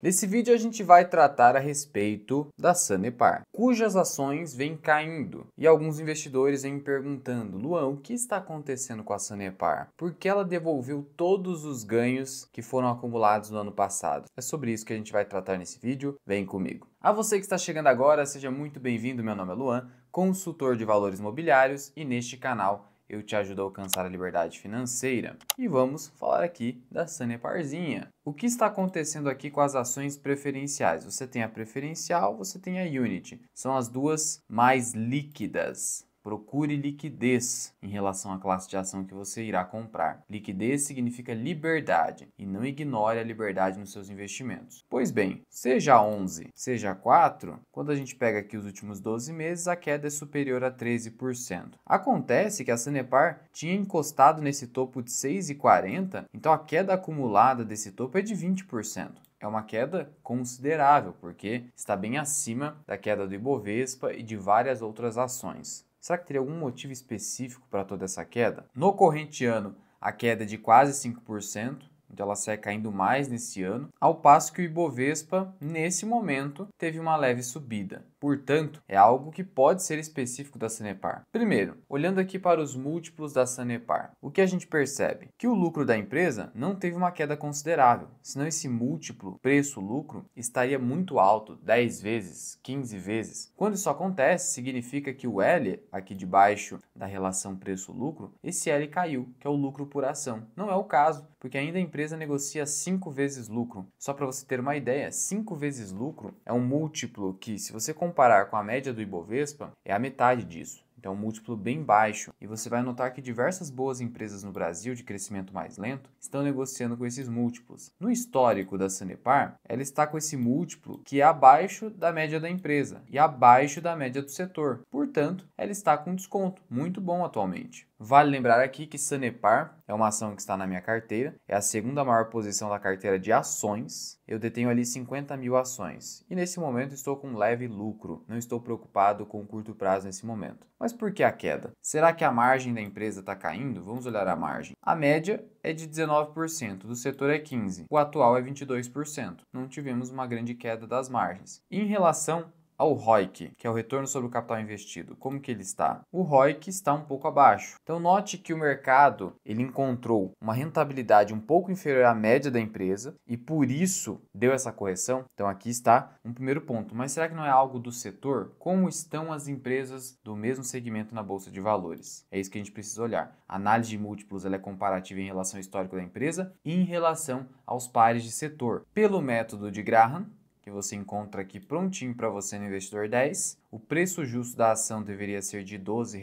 Nesse vídeo a gente vai tratar a respeito da Sanepar, cujas ações vêm caindo. E alguns investidores vêm me perguntando: Luan, o que está acontecendo com a Sanepar? Por que ela devolveu todos os ganhos que foram acumulados no ano passado? É sobre isso que a gente vai tratar nesse vídeo, vem comigo. A você que está chegando agora, seja muito bem-vindo, meu nome é Luan, consultor de valores imobiliários, e neste canal eu te ajudo a alcançar a liberdade financeira. E vamos falar aqui da Saneparzinha. O que está acontecendo aqui com as ações preferenciais? Você tem a preferencial, você tem a Unity. São as duas mais líquidas. Procure liquidez em relação à classe de ação que você irá comprar. Liquidez significa liberdade e não ignore a liberdade nos seus investimentos. Pois bem, seja 11, seja 4, quando a gente pega aqui os últimos 12 meses, a queda é superior a 13%. Acontece que a Sanepar tinha encostado nesse topo de 6,40, então a queda acumulada desse topo é de 20%. É uma queda considerável, porque está bem acima da queda do Ibovespa e de várias outras ações. Será que teria algum motivo específico para toda essa queda? No corrente ano, a queda é de quase 5%, então ela sai caindo mais nesse ano, ao passo que o Ibovespa, nesse momento, teve uma leve subida. Portanto, é algo que pode ser específico da Sanepar. Primeiro, olhando aqui para os múltiplos da Sanepar, o que a gente percebe? Que o lucro da empresa não teve uma queda considerável, senão esse múltiplo preço-lucro estaria muito alto, 10 vezes, 15 vezes. Quando isso acontece, significa que o L, aqui debaixo da relação preço-lucro, esse L caiu, que é o lucro por ação. Não é o caso, porque ainda a empresa negocia 5 vezes lucro. Só para você ter uma ideia, 5 vezes lucro é um múltiplo que, se você comparar com a média do Ibovespa, é a metade disso. Então, um múltiplo bem baixo. E você vai notar que diversas boas empresas no Brasil de crescimento mais lento estão negociando com esses múltiplos. No histórico da Sanepar, ela está com esse múltiplo que é abaixo da média da empresa e abaixo da média do setor. Portanto, ela está com desconto muito bom atualmente. Vale lembrar aqui que Sanepar é uma ação que está na minha carteira, é a segunda maior posição da carteira de ações. Eu detenho ali 50 mil ações e nesse momento estou com um leve lucro, não estou preocupado com o curto prazo nesse momento. Mas por que a queda? Será que a margem da empresa está caindo? Vamos olhar a margem. A média é de 19%, do setor é 15%, o atual é 22%. Não tivemos uma grande queda das margens. Em relação ao ROIC, que é o retorno sobre o capital investido, como que ele está? O ROIC está um pouco abaixo. Então note que o mercado ele encontrou uma rentabilidade um pouco inferior à média da empresa e por isso deu essa correção. Então aqui está um primeiro ponto. Mas será que não é algo do setor? Como estão as empresas do mesmo segmento na bolsa de valores? É isso que a gente precisa olhar. A análise de múltiplos ela é comparativa em relação ao histórico da empresa e em relação aos pares de setor. Pelo método de Graham, que você encontra aqui prontinho para você no Investidor 10. O preço justo da ação deveria ser de R$ 12.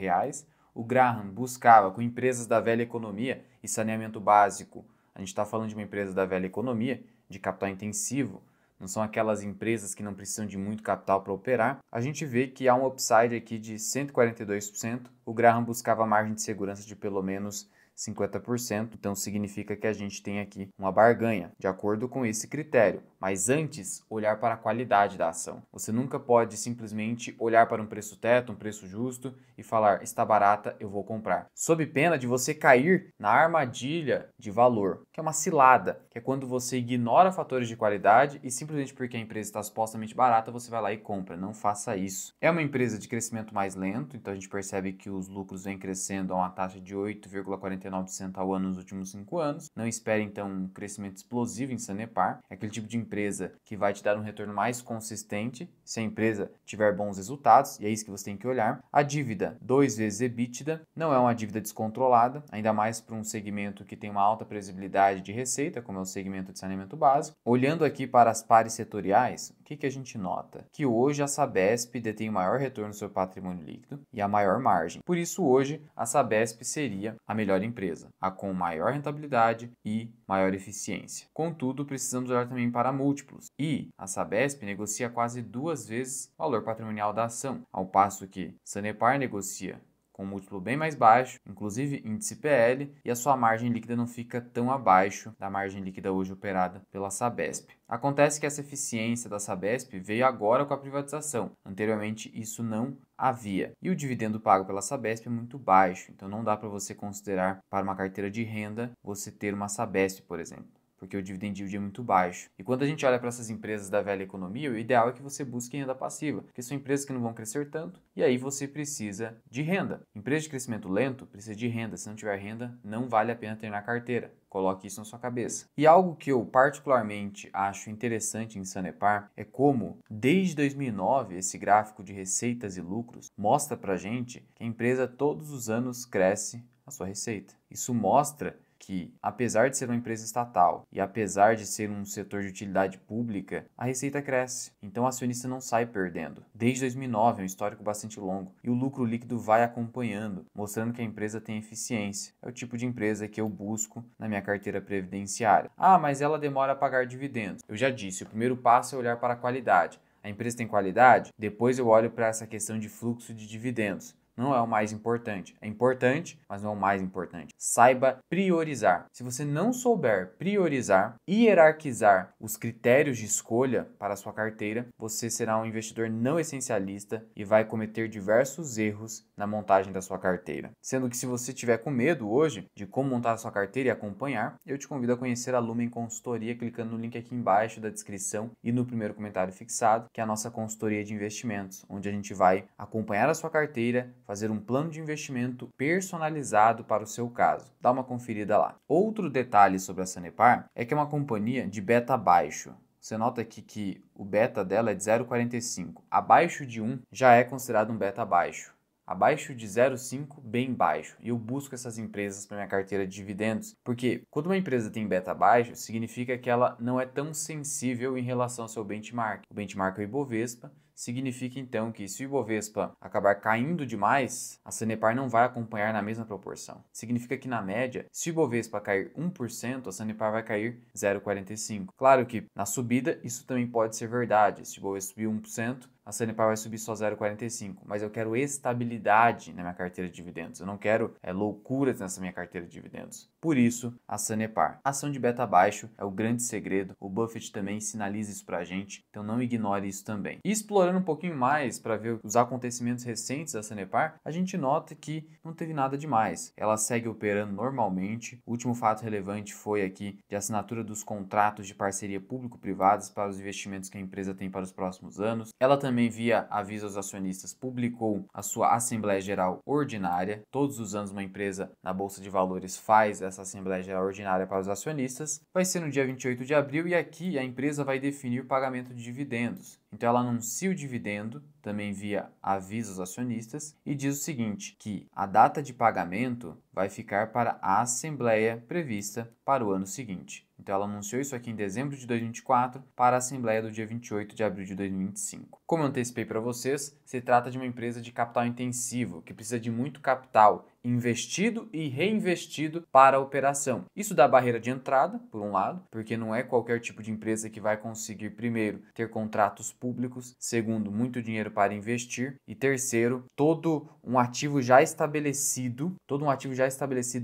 O Graham buscava com empresas da velha economia e saneamento básico. A gente está falando de uma empresa da velha economia, de capital intensivo. Não são aquelas empresas que não precisam de muito capital para operar. A gente vê que há um upside aqui de 142%. O Graham buscava margem de segurança de pelo menos 50%, então significa que a gente tem aqui uma barganha, de acordo com esse critério. Mas antes, olhar para a qualidade da ação. Você nunca pode simplesmente olhar para um preço teto, um preço justo e falar, está barata, eu vou comprar. Sob pena de você cair na armadilha de valor, que é uma cilada, que é quando você ignora fatores de qualidade e simplesmente porque a empresa está supostamente barata, você vai lá e compra. Não faça isso. É uma empresa de crescimento mais lento, então a gente percebe que os lucros vêm crescendo a uma taxa de 8,49% ao ano nos últimos 5 anos. Não espere, então, um crescimento explosivo em Sanepar. É aquele tipo de empresa que vai te dar um retorno mais consistente se a empresa tiver bons resultados, e é isso que você tem que olhar. A dívida 2 vezes EBITDA não é uma dívida descontrolada, ainda mais para um segmento que tem uma alta previsibilidade de receita, como é o segmento de saneamento básico. Olhando aqui para as pares setoriais, o que a gente nota? Que hoje a Sabesp detém o maior retorno do seu patrimônio líquido e a maior margem. Por isso, hoje, a Sabesp seria a melhor empresa, a com maior rentabilidade e maior eficiência. Contudo, precisamos olhar também para múltiplos. E a Sabesp negocia quase 2 vezes o valor patrimonial da ação, ao passo que Sanepar negocia com um múltiplo bem mais baixo, inclusive índice PL, e a sua margem líquida não fica tão abaixo da margem líquida hoje operada pela Sabesp. Acontece que essa eficiência da Sabesp veio agora com a privatização. Anteriormente isso não havia. E o dividendo pago pela Sabesp é muito baixo, então não dá para você considerar para uma carteira de renda você ter uma Sabesp, por exemplo. porque o dividend yield é muito baixo. E quando a gente olha para essas empresas da velha economia, o ideal é que você busque renda passiva, porque são empresas que não vão crescer tanto, e aí você precisa de renda. Empresa de crescimento lento precisa de renda. Se não tiver renda, não vale a pena ter na carteira. Coloque isso na sua cabeça. E algo que eu particularmente acho interessante em Sanepar é como, desde 2009, esse gráfico de receitas e lucros mostra pra gente que a empresa todos os anos cresce a sua receita. Isso mostra que, apesar de ser uma empresa estatal e apesar de ser um setor de utilidade pública, a receita cresce. Então, o acionista não sai perdendo. Desde 2009, é um histórico bastante longo. E o lucro líquido vai acompanhando, mostrando que a empresa tem eficiência. É o tipo de empresa que eu busco na minha carteira previdenciária. Ah, mas ela demora a pagar dividendos. Eu já disse, o primeiro passo é olhar para a qualidade. A empresa tem qualidade? Depois eu olho para essa questão de fluxo de dividendos. Não é o mais importante. É importante, mas não é o mais importante. Saiba priorizar. Se você não souber priorizar e hierarquizar os critérios de escolha para a sua carteira, você será um investidor não essencialista e vai cometer diversos erros na montagem da sua carteira. Sendo que se você tiver com medo hoje de como montar a sua carteira e acompanhar, eu te convido a conhecer a Lumen Consultoria clicando no link aqui embaixo da descrição e no primeiro comentário fixado, que é a nossa consultoria de investimentos, onde a gente vai acompanhar a sua carteira, fazer um plano de investimento personalizado para o seu caso. Dá uma conferida lá. Outro detalhe sobre a Sanepar é que é uma companhia de beta baixo. Você nota aqui que o beta dela é de 0,45. Abaixo de 1 já é considerado um beta baixo. Abaixo de 0,5, bem baixo. E eu busco essas empresas para minha carteira de dividendos, porque quando uma empresa tem beta baixo, significa que ela não é tão sensível em relação ao seu benchmark. O benchmark é o Ibovespa. Significa então que se o Ibovespa acabar caindo demais, a Sanepar não vai acompanhar na mesma proporção. Significa que na média, se o Ibovespa cair 1%, a Sanepar vai cair 0,45%. Claro que na subida isso também pode ser verdade. Se o Ibovespa subir 1%, a Sanepar vai subir só 0,45%, mas eu quero estabilidade na minha carteira de dividendos. Eu não quero loucuras nessa minha carteira de dividendos. Por isso, a Sanepar. Ação de beta baixo é o grande segredo. O Buffett também sinaliza isso pra gente, então não ignore isso também. E explorando um pouquinho mais para ver os acontecimentos recentes da Sanepar, a gente nota que não teve nada demais. Ela segue operando normalmente. O último fato relevante foi aqui de assinatura dos contratos de parceria público-privadas para os investimentos que a empresa tem para os próximos anos. Ela também, via aviso aos acionistas, publicou a sua Assembleia Geral Ordinária. Todos os anos uma empresa na Bolsa de Valores faz essa Assembleia Geral Ordinária para os acionistas. Vai ser no dia 28 de abril e aqui a empresa vai definir o pagamento de dividendos. Então ela anuncia o dividendo, também via avisos acionistas, e diz o seguinte, que a data de pagamento vai ficar para a assembleia prevista para o ano seguinte. Então ela anunciou isso aqui em dezembro de 2024 para a assembleia do dia 28 de abril de 2025. Como eu antecipei para vocês, se trata de uma empresa de capital intensivo, que precisa de muito capital investido e reinvestido para a operação. Isso dá barreira de entrada, por um lado, porque não é qualquer tipo de empresa que vai conseguir, primeiro, ter contratos públicos, segundo, muito dinheiro para investir e terceiro, todo um ativo já estabelecido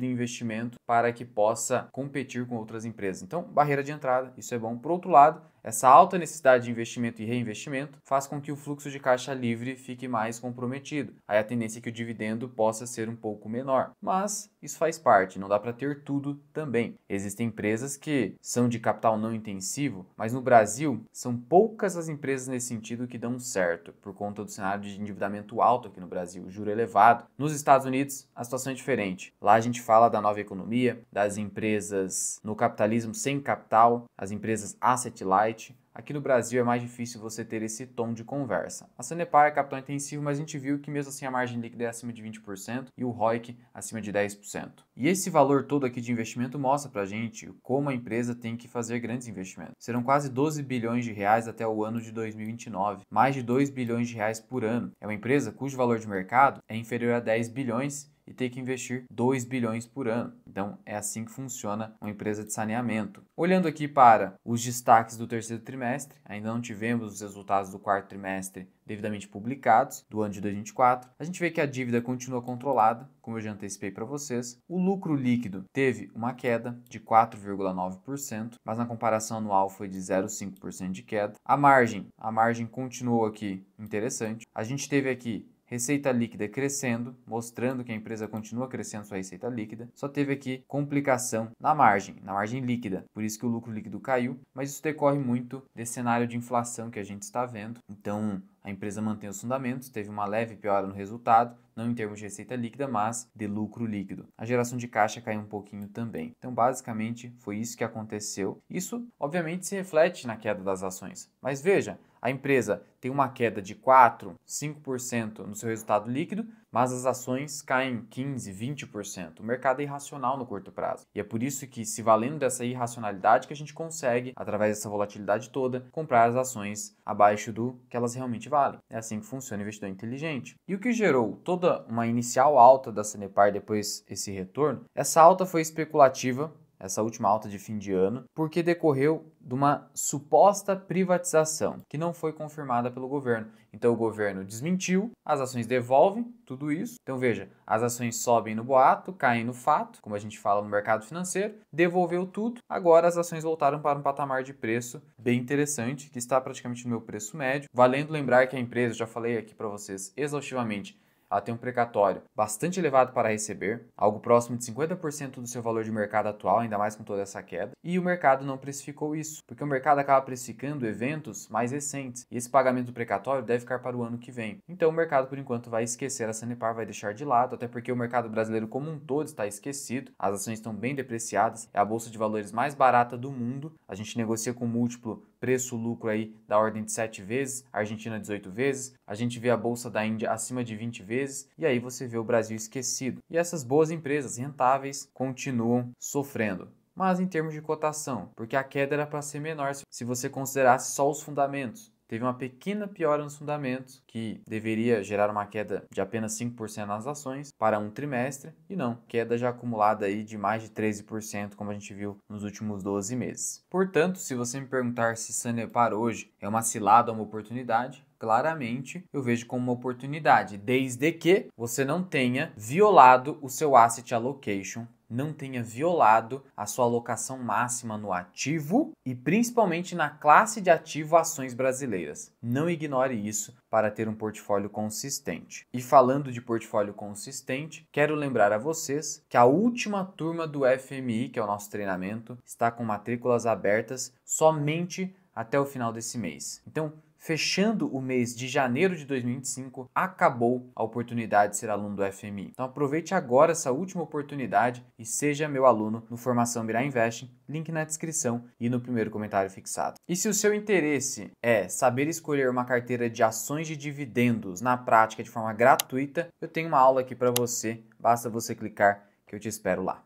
em investimento para que possa competir com outras empresas. Então, barreira de entrada, isso é bom. Por outro lado, essa alta necessidade de investimento e reinvestimento faz com que o fluxo de caixa livre fique mais comprometido. Aí a tendência é que o dividendo possa ser um pouco menor. Mas isso faz parte, não dá para ter tudo também. Existem empresas que são de capital não intensivo, mas no Brasil são poucas as empresas nesse sentido que dão certo, por conta do cenário de endividamento alto aqui no Brasil, juro elevado. Nos Estados Unidos, a situação é diferente. Lá a gente fala da nova economia, das empresas no capitalismo sem capital, as empresas asset light. Aqui no Brasil é mais difícil você ter esse tom de conversa. A Sanepar é capital intensivo, mas a gente viu que mesmo assim a margem líquida é acima de 20% e o ROIC acima de 10%. E esse valor todo aqui de investimento mostra pra gente como a empresa tem que fazer grandes investimentos. Serão quase 12 bilhões de reais até o ano de 2029, mais de 2 bilhões de reais por ano. É uma empresa cujo valor de mercado é inferior a 10 bilhões e ter que investir 2 bilhões por ano. Então, é assim que funciona uma empresa de saneamento. Olhando aqui para os destaques do terceiro trimestre, ainda não tivemos os resultados do quarto trimestre devidamente publicados do ano de 2024. A gente vê que a dívida continua controlada, como eu já antecipei para vocês. O lucro líquido teve uma queda de 4,9%, mas na comparação anual foi de 0,5% de queda. A margem continuou aqui interessante. A gente teve aqui receita líquida crescendo, mostrando que a empresa continua crescendo sua receita líquida. Só teve aqui complicação na margem líquida. Por isso que o lucro líquido caiu, mas isso decorre muito desse cenário de inflação que a gente está vendo. Então, a empresa mantém os fundamentos, teve uma leve piora no resultado, não em termos de receita líquida, mas de lucro líquido. A geração de caixa caiu um pouquinho também. Então, basicamente, foi isso que aconteceu. Isso, obviamente, se reflete na queda das ações. Mas veja, a empresa tem uma queda de 4%, 5% no seu resultado líquido, mas as ações caem 15%, 20%. O mercado é irracional no curto prazo. E é por isso que, se valendo dessa irracionalidade, que a gente consegue, através dessa volatilidade toda, comprar as ações abaixo do que elas realmente valem. É assim que funciona o investidor inteligente. E o que gerou toda uma inicial alta da Sanepar depois esse retorno? Essa alta foi especulativa, essa última alta de fim de ano, porque decorreu de uma suposta privatização que não foi confirmada pelo governo. Então o governo desmentiu, as ações devolvem tudo isso. Então veja, as ações sobem no boato, caem no fato, como a gente fala no mercado financeiro, devolveu tudo, agora as ações voltaram para um patamar de preço bem interessante, que está praticamente no meu preço médio. Valendo lembrar que a empresa, já falei aqui para vocês exaustivamente, ela tem um precatório bastante elevado para receber, algo próximo de 50% do seu valor de mercado atual, ainda mais com toda essa queda. E o mercado não precificou isso, porque o mercado acaba precificando eventos mais recentes. E esse pagamento do precatório deve ficar para o ano que vem. Então o mercado, por enquanto, vai esquecer a Sanepar, vai deixar de lado, até porque o mercado brasileiro como um todo está esquecido. As ações estão bem depreciadas, é a bolsa de valores mais barata do mundo. A gente negocia com múltiplo preço-lucro aí da ordem de 7 vezes, a Argentina 18 vezes, a gente vê a bolsa da Índia acima de 20 vezes, e aí você vê o Brasil esquecido. E essas boas empresas rentáveis continuam sofrendo. Mas em termos de cotação, porque a queda era para ser menor se você considerasse só os fundamentos. Teve uma pequena piora nos fundamentos, que deveria gerar uma queda de apenas 5% nas ações para um trimestre, e não, queda já acumulada aí de mais de 13%, como a gente viu nos últimos 12 meses. Portanto, se você me perguntar se Sanepar hoje é uma cilada ou uma oportunidade, claramente eu vejo como uma oportunidade, desde que você não tenha violado o seu asset allocation, não tenha violado a sua alocação máxima no ativo e principalmente na classe de ativo ações brasileiras. Não ignore isso para ter um portfólio consistente. E falando de portfólio consistente, quero lembrar a vocês que a última turma do FMI, que é o nosso treinamento, está com matrículas abertas somente até o final desse mês. Então, fechando o mês de janeiro de 2025, acabou a oportunidade de ser aluno do FMI. Então aproveite agora essa última oportunidade e seja meu aluno no Formação Mirai Investing, link na descrição e no primeiro comentário fixado. E se o seu interesse é saber escolher uma carteira de ações de dividendos na prática de forma gratuita, eu tenho uma aula aqui para você, basta você clicar que eu te espero lá.